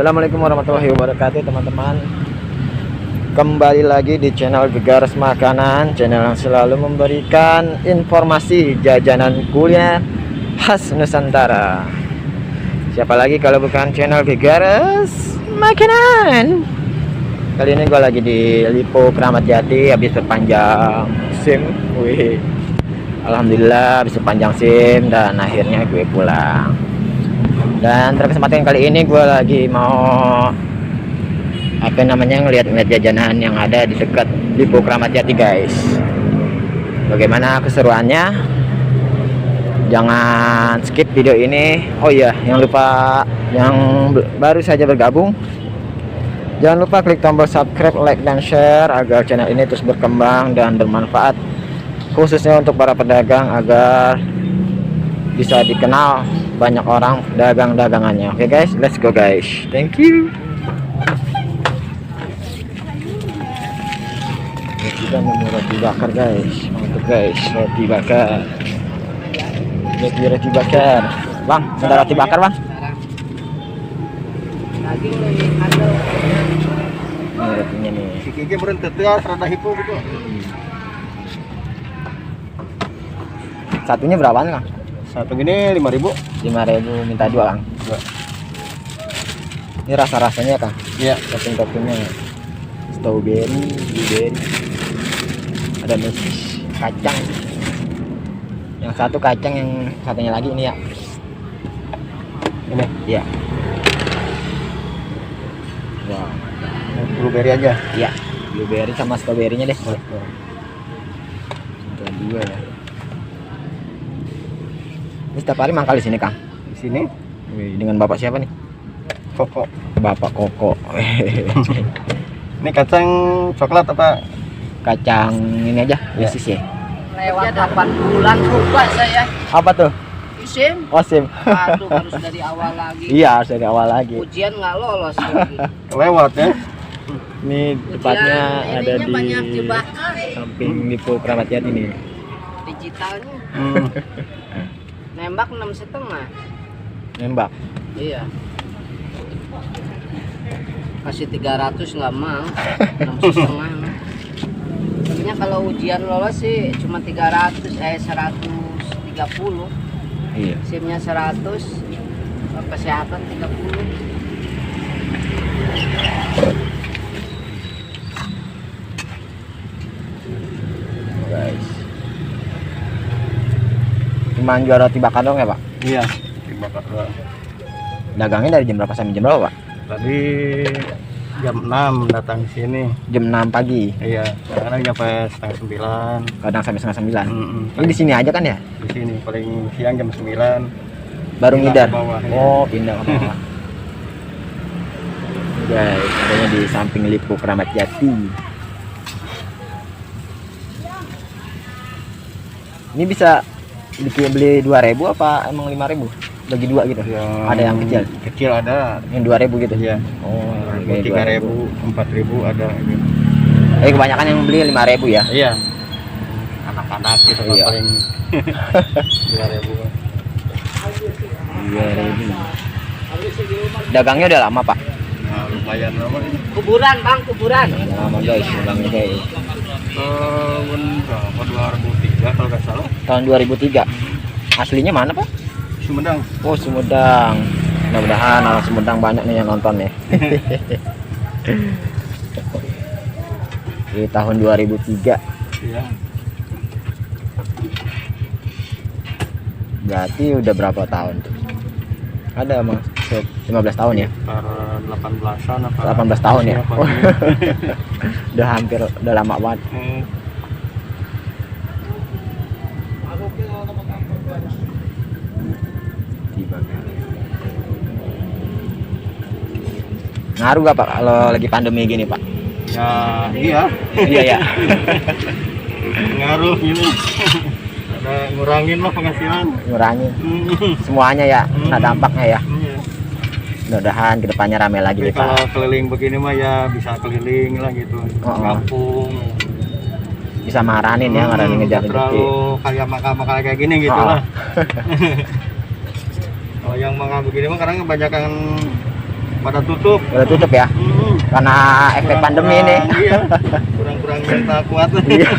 Assalamualaikum warahmatullahi wabarakatuh teman-teman. Kembali lagi di channel Gegaras Makanan, channel yang selalu memberikan informasi jajanan kuliner khas Nusantara. Siapa lagi kalau bukan channel Gegaras Makanan. Kali ini gue lagi di Lipo Kramat Jati, habis perpanjang SIM. Wih, alhamdulillah bisa panjang SIM dan akhirnya gue pulang. Dan terkesempatan kali ini gue lagi mau ngeliat jajanan yang ada di dekat Lipo Kramat Jati, guys. Bagaimana keseruannya? Jangan skip video ini. Oh iya, yang baru saja bergabung, jangan lupa klik tombol subscribe, like, dan share agar channel ini terus berkembang dan bermanfaat, khususnya untuk para pedagang agar bisa dikenal banyak orang dagang-dagangannya. Oke guys, let's go guys. Thank you. Kita mau roti bakar guys. Mantap guys, roti bakar. Roti bakar. Bang, ada roti bakar bang? Ini rotinya nih. Si Kiki berentet ya, serada hipo gitu. Satunya berapaan kang? Satu gini 5.000. 5.000, minta dua kang. Ini rasa-rasanya kang? Iya. Topping-toppingnya strawberry, blueberry, ada mesis, kacang. Yang satu kacang, yang satunya lagi ini ya. Ini? Iya. Wow. Blueberry aja. Iya. Blueberry sama strawberry-nya deh. Ada dua ya. Ini setiap hari mangkal di sini kang? Di sini? Wih, dengan bapak siapa nih? Koko. Bapak Koko. Ini kacang coklat apa? Kacang ini aja, mesis ya. Lewat 8 bulan lupa saya. Apa tuh? SIM. Oh SIM. Aduh, harus dari awal lagi. Iya, harus dari awal lagi. Ujian nggak lolos lagi. Lewat ya. Ini tepatnya ada di banyak jebakan. samping Lipo Kramat Jati nih. Digitalnya. Nembak 6,5. Nembak. Iya. Kasih 300 nggak mau. 6,5. Sebenarnya kalau ujian lolos sih cuma 130. Iya. SIM-nya 100, kesehatan 30. Guys. Cuma jual roti bakar dong ya pak? Iya. Dibakar doang. Dagangnya dari jam berapa sampai jam berapa pak? Tadi jam 6 datang ke sini. Jam 6 pagi. Iya. Kadang sampai setengah 9. Kadang sampai setengah 9. Ini di Di sini aja kan ya? sini paling siang jam 9. Baru Pindah ngidar. ke bawah, ya. Oh pindah ke bawah. Guys, adanya di samping Lipo Kramat Jati. Ini bisa beli 2.000 apa emang 5.000? Bagi dua gitu. Ada yang kecil. Kecil ada. Yang 2.000 gitu. Iya. Oh, 3.000, 4.000 ada. Gitu. Kebanyakan yang beli 5.000 ya. Iya. Anak-anak gitu Iya. paling 2.000. 2.000. Dagangnya udah lama pak. Nah, lumayan lama ini. Kuburan bang, kuburan. Udah lama guys, dagangnya guys. Tahun berapa? 2003 kalau nggak salah. Tahun 2003. Aslinya mana pak? Sumedang. Oh Sumedang. Mudah-mudahan orang Sumedang banyak nih yang nonton ya. Di tahun 2003. Iya. Berarti udah berapa tahun tuh? Ada emang 15 tahun ya? 18-an apa? 18 tahun ya? Apa, Udah hampir, udah lama banget. Ngaruh gak pak kalau lagi pandemi gini pak? Ya iya. Iya ya. Ngaruh ini. Ada ngurangin lah penghasilan. Ngurangin semuanya ya, kena dampaknya ya. Iya. Mudah-mudahan kedepannya rame lagi Tapi nih pak. kalau keliling begini mah ya bisa keliling lah gitu. Kampung. Bisa maranin ya, maranin ngejar rezeki. Terlalu kayak makam-makam kayak gini gitu lah. Kalau yang mangga begini mah kadang kebanyakan pada tutup. Udah tutup ya? Karena efek pandemi ini. Iya. Kurang-kurang mental kuat. Iya.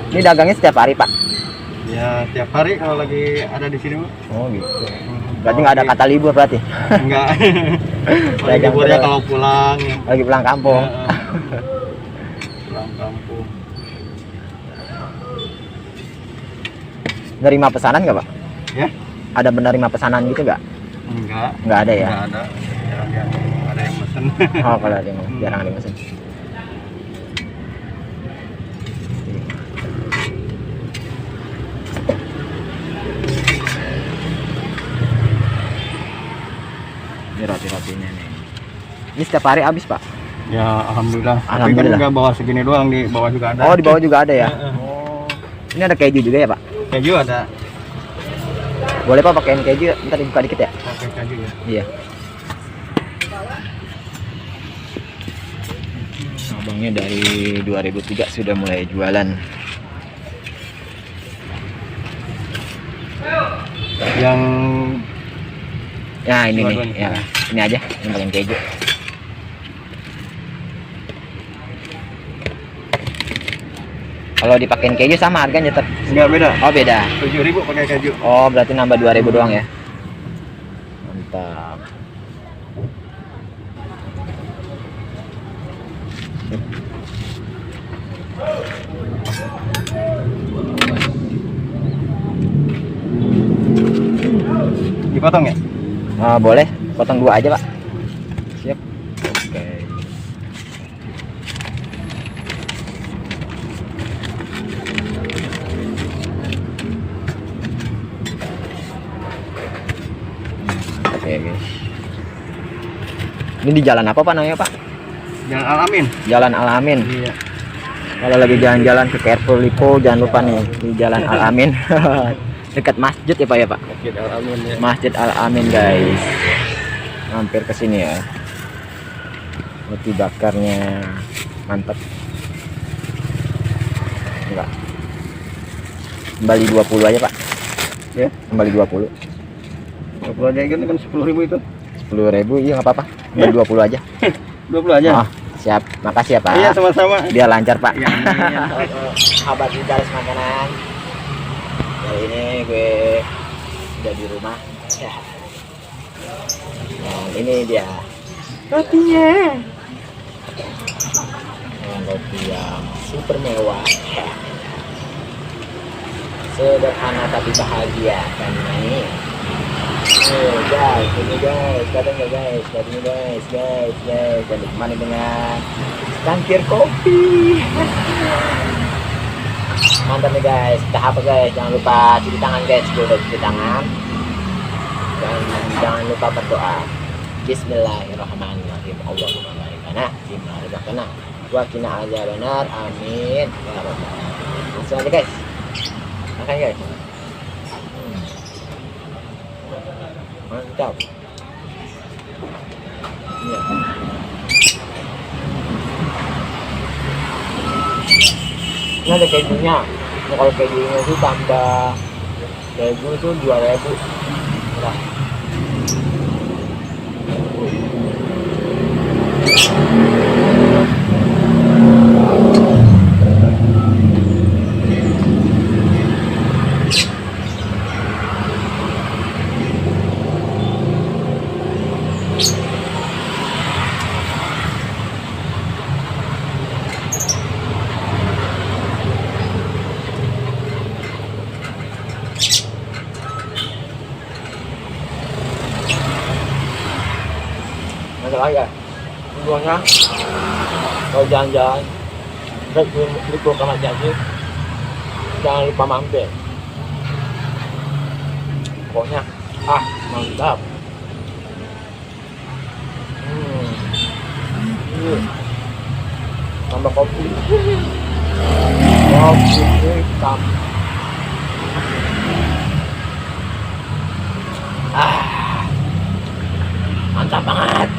Ini dagangnya setiap hari, Pak? Ya tiap hari kalau lagi ada di sini mah. Oh gitu. Berarti nggak ada kata libur berarti? Enggak. Paling Dagang liburnya terus. kalau pulang. Lagi pulang kampung. Pulang kampung. Nerima pesanan nggak, Pak? Ya? Ada menerima pesanan gitu nggak? Enggak. Nggak ada ya? Enggak ada. Jarang yang ada yang pesen. Oh, kalau ada yang jarang ada yang pesen. Ini roti-rotinya nih. Ini setiap hari habis, Pak? Ya alhamdulillah. Tapi Alhamdulillah. kan enggak bawa segini doang, di bawah juga ada. Oh, di bawah juga ada ya? Heeh. Oh. Ini ada keju juga ya, Pak? Keju ada. Boleh, Pak, pakein keju? Ntar dibuka dikit ya? Pakai keju ya. Iya. Abangnya dari 2003 sudah mulai jualan. Yang Ya ini nih, Dua-duanya. ya ini aja, yang paling keju. Kalau dipakein keju sama harganya tetap. enggak beda. Oh beda. 7.000 pakai keju. Oh berarti nambah 2.000 doang ya. Mantap. Dipotong ya? Boleh, potong 2 aja, Pak. Siap. Oke. Oke, guys. Ini di jalan apa, Pak, namanya, Pak? Jalan Alamin. Jalan Al-Amin. Iya. Kalau lagi jalan-jalan ke Carrefour Lipo, jangan lupa nih di Jalan Al-Amin. Dekat masjid ya, Pak ya, Pak? Masjid Alamin ya. Masjid Al-Amin, guys. Mampir ke sini ya. Roti bakarnya mantap. Enggak. Kembali 20 aja, Pak. Ya. Kembali 20. Kalau aja kan 10.000 itu. 10.000, iya nggak apa-apa. Kembali 20 aja. 20 aja. Oh, siap. Makasih ya, Pak. Iya, sama-sama. Biar lancar, Pak. Ya, amin. Sahabat di Garis Makanan. Kali ini gue udah di rumah. Ya. Nah, ini dia rotinya. Nah, roti yang super mewah. Sederhana tapi bahagia kan ini. Guys, ini guys, katanya guys, katanya guys, dan ditemani dengan cangkir kopi. Mantap nih guys, kita apa guys, jangan lupa cuci tangan guys, gue udah cuci tangan. Dan jangan lupa berdoa. Bismillahirrahmanirrahim. Allahumma barik lana fima razaqtana wa qina adzabannar. Amin ya rabbal alamin. Langsung aja guys. Makan guys. Mantap. Iya. Ini ada kejunya. Nah, kalau kejunya itu tambah keju itu 2.000. Murah. Mantap aja. Tujuannya kalau jalan-jalan Lipo Kramat Jati, jangan lupa mampir. Pokoknya mantap. Tambah kopi. Kopi hitam. Mantap banget.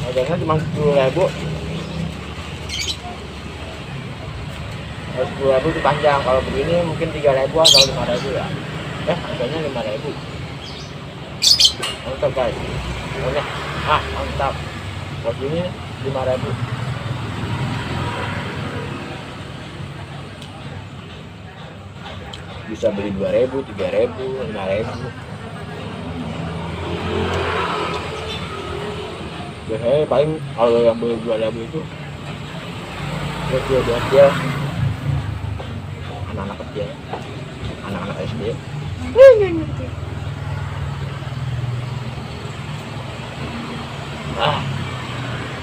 Harganya cuma 10.000. Kalau 10.000 itu panjang, kalau begini mungkin 3.000 atau 5.000 ya. Harganya 5.000. Mantap guys. Oke. Mantap. Kalau gini 5.000. Bisa beli 2.000, 3.000, 5.000. Biasanya paling kalau yang beli 2.000 itu buat dia anak-anak kecil, anak-anak SD.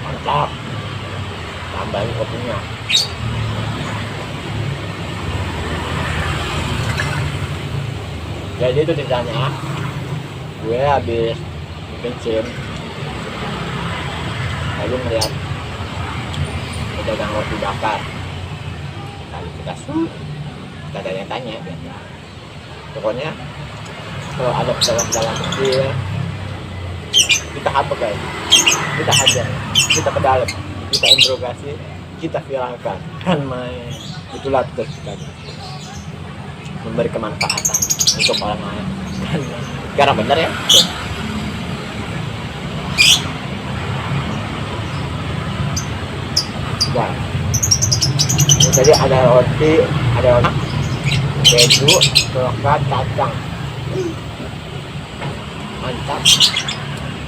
Mantap. Tambahin kopinya. Jadi itu ceritanya, gue habis bensin, lalu ngeliat pedagang roti bakar. Lalu kita tanya, pokoknya kalau ada pedagang kecil, kita apa guys? Kita hajar, kita ke dalam, kita interogasi, kita viralkan, kan main. Itulah tugas kita, memberi kemanfaatan untuk orang lain. Karena bener ya. Nah, jadi ada roti, ada keju, coklat, kacang. Mantap.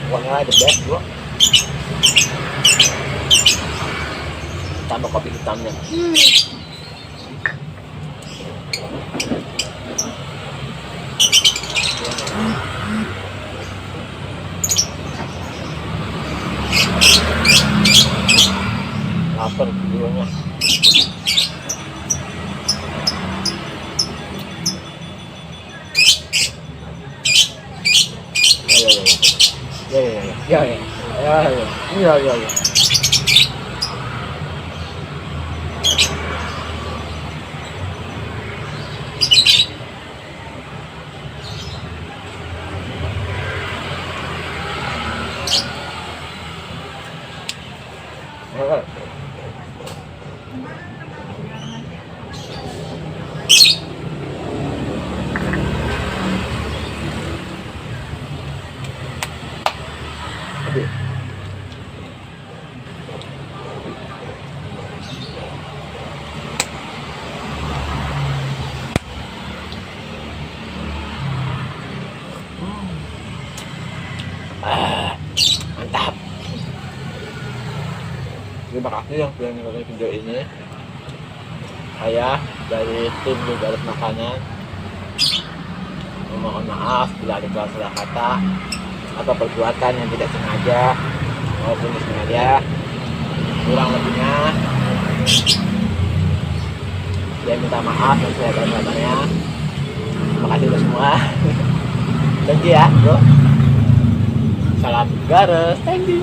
Pokoknya the best bro. Tambah kopi hitamnya. Lapar dulunya. Ya. Mantap. Terima kasih yang sudah nonton video ini. Saya dari tim Garas Makanan memohon maaf bila ada salah kata atau perbuatan yang tidak sengaja maupun disengaja. Kurang lebihnya saya minta maaf dan saya sabarnya. Terima kasih untuk semua. Thank you ya bro. Salam Garas, thank you.